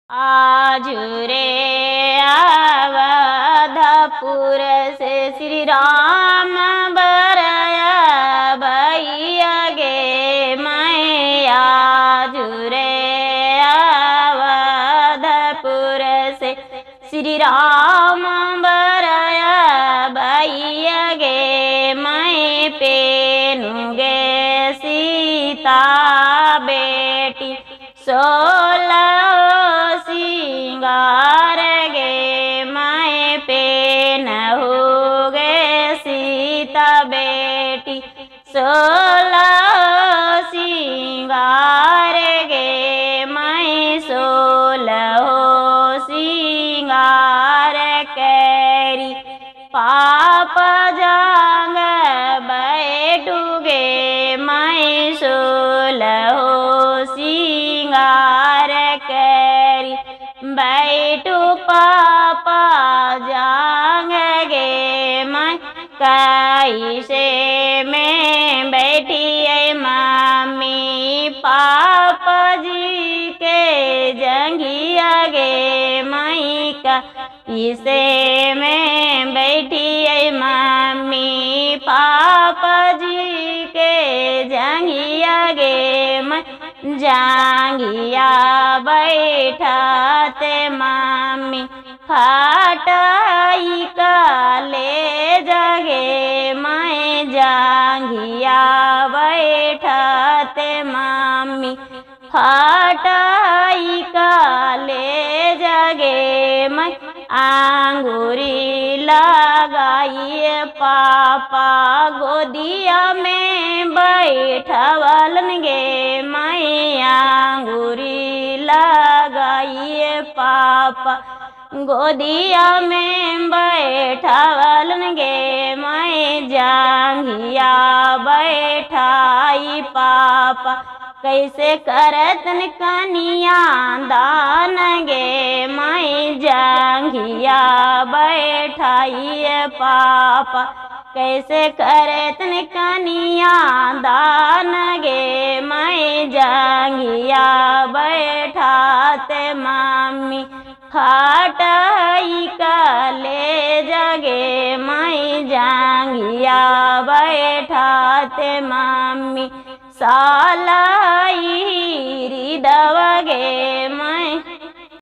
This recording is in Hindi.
आज रे अवधपुर से श्री राम बरया भैया गे मैं आज रे अवधपुर से श्री राम बरया भैया गे मैं पेनुगे सीता बेटी 16 सिंगार गे मैं पेनहुगे सीता बेटी 16 सिंगार गे मैं 16 सिंगार कैरी पाप जांग बैठूगे मैं 16 सिंगार कैरी बैठू पापा जांग गे मैं कैसे में बैठी मम्मी पापा जी के जंगिया गे मैं कैसे में बैठी मम्मी पापा जी के जंगिया गे मैं जांगिया बैठाते मम्मी खटाई का ले जगे मैं जांगिया बैठाते मम्मी खटाई का ले जगे मैं आंगूरी लगाइए पापा गोदिया में बैठवलन गे मैं आंगूरी लगाइए पापा गोदिया में बैठवलन गे मैं जांघिया बैठाई पापा कैसे करतन कनिया दान गे मैं जांघिया बैठाई पापा कैसे करतन कनिया दान गे मैं जांघिया बैठाते मम्मी खटाई का ले जगे मैं जांघिया बैठाते मम्मी सालाई दवगे